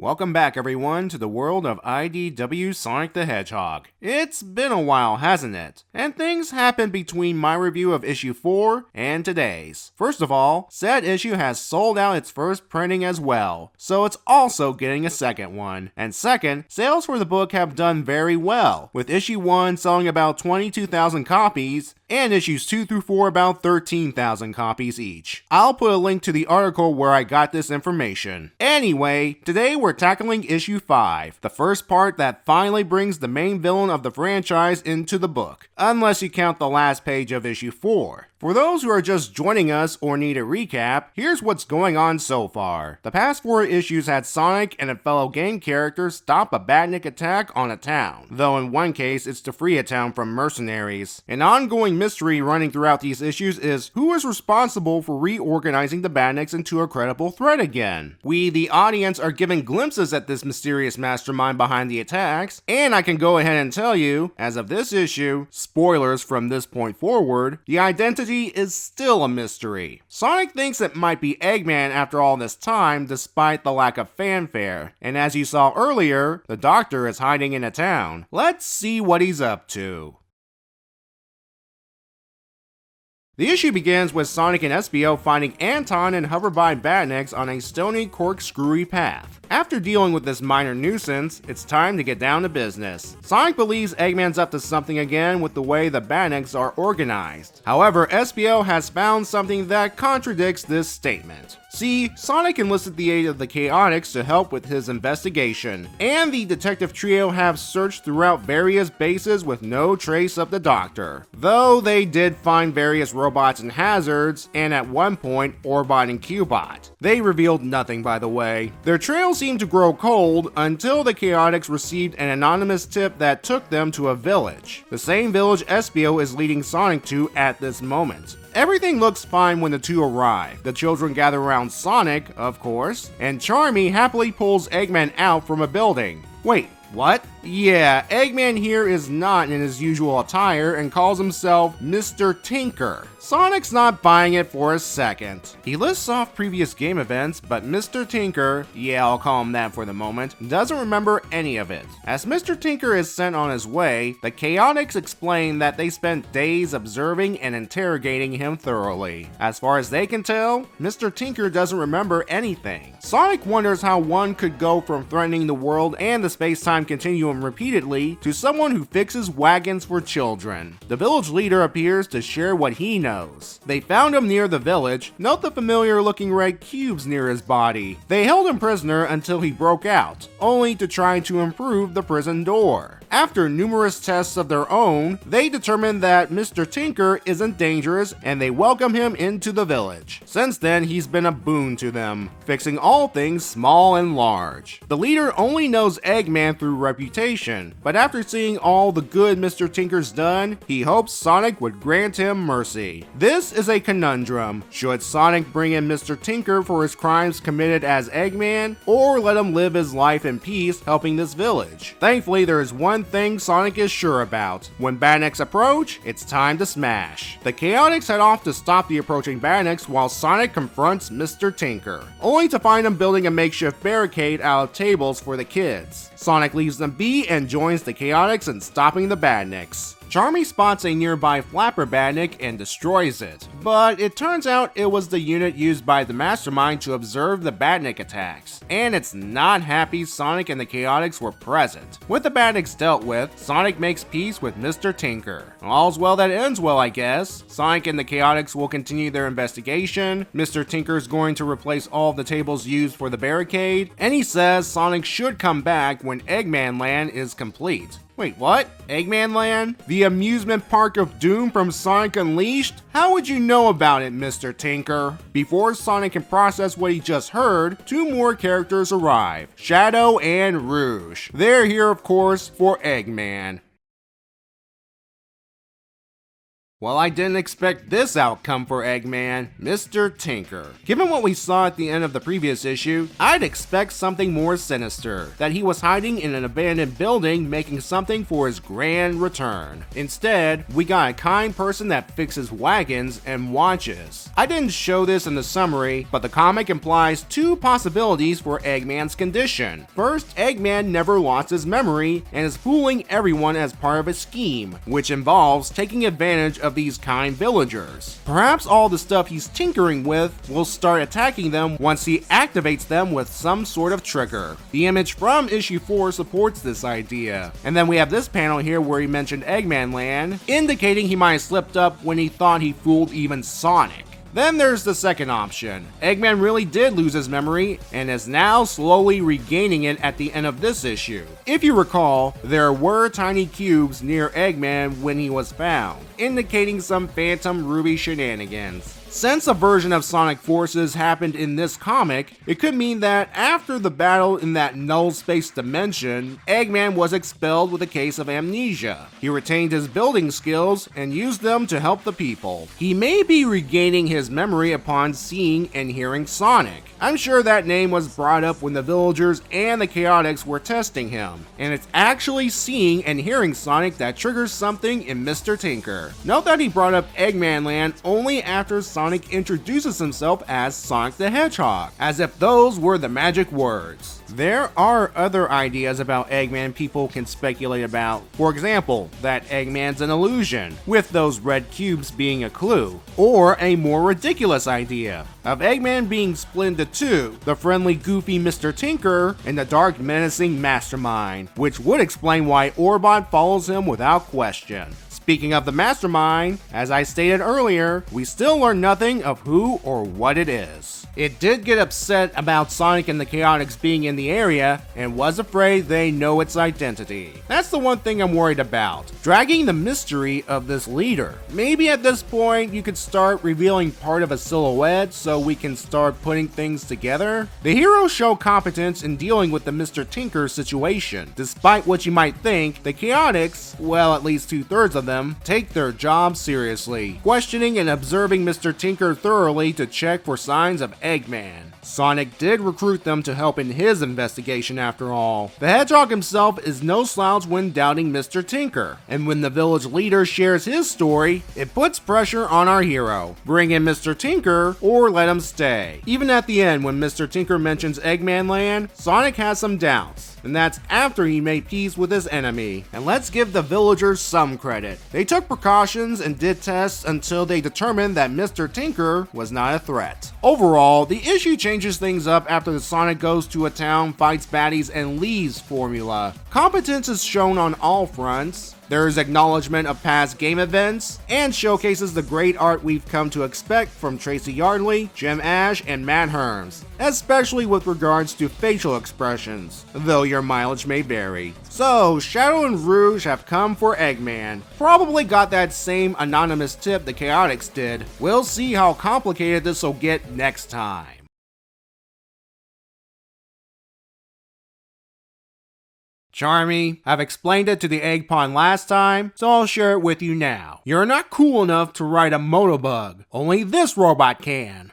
Welcome back everyone to the world of IDW Sonic the Hedgehog. It's been a while, hasn't it? And things happened between my review of issue 4 and today's. First of all, said issue has sold out its first printing as well, so it's also getting a second one. And second, sales for the book have done very well, with issue 1 selling about 22,000 copies, and issues 2 through 4 about 13,000 copies each. I'll put a link to the article where I got this information. Anyway, today we're tackling issue 5, the first part that finally brings the main villain of the franchise into the book, unless you count the last page of issue 4. For those who are just joining us or need a recap, here's what's going on so far. The past 4 issues had Sonic and a fellow game character stop a badnik attack on a town, though in one case it's to free a town from mercenaries. An ongoing mystery running throughout these issues is who is responsible for reorganizing the badniks into a credible threat again. We, the audience, are given glimpses at this mysterious mastermind behind the attacks, and I can go ahead and tell you, as of this issue, spoilers from this point forward, the identity is still a mystery. Sonic thinks it might be Eggman after all this time, despite the lack of fanfare, and as you saw earlier, the Doctor is hiding in a town. Let's see what he's up to. The issue begins with Sonic and Espio finding Anton and Hoverby Badniks on a stony, corkscrewy path. After dealing with this minor nuisance, it's time to get down to business. Sonic believes Eggman's up to something again with the way the Badniks are organized. However, Espio has found something that contradicts this statement. See, Sonic enlisted the aid of the Chaotix to help with his investigation, and the detective trio have searched throughout various bases with no trace of the Doctor. Though they did find various robots and hazards, and at one point, Orbot and Cubot. They revealed nothing, by the way. Their trail seemed to grow cold until the Chaotix received an anonymous tip that took them to a village. The same village Espio is leading Sonic to at this moment. Everything looks fine when the two arrive. The children gather around Sonic, of course, and Charmy happily pulls Eggman out from a building. Wait, what? Yeah, Eggman here is not in his usual attire and calls himself Mr. Tinker. Sonic's not buying it for a second. He lists off previous game events, but Mr. Tinker, yeah, I'll call him that for the moment, doesn't remember any of it. As Mr. Tinker is sent on his way, the Chaotix explain that they spent days observing and interrogating him thoroughly. As far as they can tell, Mr. Tinker doesn't remember anything. Sonic wonders how one could go from threatening the world and the space-time continuum repeatedly to someone who fixes wagons for children. The village leader appears to share what he knows. They found him near the village. Note the familiar looking red cubes near his body. They held him prisoner until he broke out, only to try to improve the prison door. After numerous tests of their own, they determined that Mr. Tinker isn't dangerous and they welcome him into the village. Since then, he's been a boon to them, fixing all things small and large. The leader only knows Eggman through reputation, but after seeing all the good Mr. Tinker's done, he hopes Sonic would grant him mercy. This is a conundrum. Should Sonic bring in Mr. Tinker for his crimes committed as Eggman, or let him live his life in peace helping this village? Thankfully, there is one thing Sonic is sure about. When Badniks approach, it's time to smash. The Chaotix head off to stop the approaching Badniks while Sonic confronts Mr. Tinker, only to find him building a makeshift barricade out of tables for the kids. Sonic leaves them be and joins the Chaotix in stopping the Badniks. Charmy spots a nearby Flapper Badnik and destroys it, but it turns out it was the unit used by the Mastermind to observe the Badnik attacks, and it's not happy Sonic and the Chaotix were present. With the Badniks dealt with, Sonic makes peace with Mr. Tinker. All's well that ends well, I guess. Sonic and the Chaotix will continue their investigation. Mr. Tinker's going to replace all of the tables used for the barricade, and he says Sonic should come back when Eggman Land is complete. Wait, what? Eggman Land? The amusement park of doom from Sonic Unleashed? How would you know about it, Mr. Tinker? Before Sonic can process what he just heard, 2 more characters arrive, Shadow and Rouge. They're here, of course, for Eggman. Well, I didn't expect this outcome for Eggman, Mr. Tinker. Given what we saw at the end of the previous issue, I'd expect something more sinister, that he was hiding in an abandoned building making something for his grand return. Instead, we got a kind person that fixes wagons and watches. I didn't show this in the summary, but the comic implies two possibilities for Eggman's condition. First, Eggman never lost his memory and is fooling everyone as part of a scheme, which involves taking advantage of these kind villagers. Perhaps all the stuff he's tinkering with will start attacking them once he activates them with some sort of trigger. The image from issue 4 supports this idea. And then we have this panel here where he mentioned Eggman Land, indicating he might have slipped up when he thought he fooled even Sonic. Then there's the second option. Eggman really did lose his memory and is now slowly regaining it at the end of this issue. If you recall, there were tiny cubes near Eggman when he was found, indicating some Phantom Ruby shenanigans. Since a version of Sonic Forces happened in this comic, it could mean that after the battle in that null space dimension, Eggman was expelled with a case of amnesia. He retained his building skills and used them to help the people. He may be regaining his memory upon seeing and hearing Sonic. I'm sure that name was brought up when the villagers and the Chaotix were testing him, and it's actually seeing and hearing Sonic that triggers something in Mr. Tinker. Note that he brought up Eggman Land only after Sonic introduces himself as Sonic the Hedgehog, as if those were the magic words. There are other ideas about Eggman people can speculate about. For example, that Eggman's an illusion, with those red cubes being a clue. Or a more ridiculous idea of Eggman being split into two, the friendly goofy Mr. Tinker and the dark menacing Mastermind, which would explain why Orbot follows him without question. Speaking of the Mastermind, as I stated earlier, we still learn nothing of who or what it is. It did get upset about Sonic and the Chaotix being in the area and was afraid they know its identity. That's the one thing I'm worried about, dragging the mystery of this leader. Maybe at this point you could start revealing part of a silhouette so we can start putting things together. The heroes show competence in dealing with the Mr. Tinker situation. Despite what you might think, the Chaotix, well, at least 2/3 of them, take their job seriously, questioning and observing Mr. Tinker thoroughly to check for signs of Eggman. Sonic did recruit them to help in his investigation after all. The Hedgehog himself is no slouch when doubting Mr. Tinker, and when the village leader shares his story, it puts pressure on our hero. Bring in Mr. Tinker or let him stay. Even at the end when Mr. Tinker mentions Eggman Land, Sonic has some doubts. And that's after he made peace with his enemy. And let's give the villagers some credit. They took precautions and did tests until they determined that Mr. Tinker was not a threat. Overall, the issue changes things up after the Sonic goes to a town, fights baddies, and leaves formula. Competence is shown on all fronts. There is acknowledgement of past game events, and showcases the great art we've come to expect from Tracy Yardley, Jim Ash, and Matt Herms, especially with regards to facial expressions, though your mileage may vary. So, Shadow and Rouge have come for Eggman. Probably got that same anonymous tip the Chaotix did. We'll see how complicated this will get next time. Charmy, I've explained it to the Egg Pond last time, so I'll share it with you now. You're not cool enough to ride a Motobug. Only this robot can.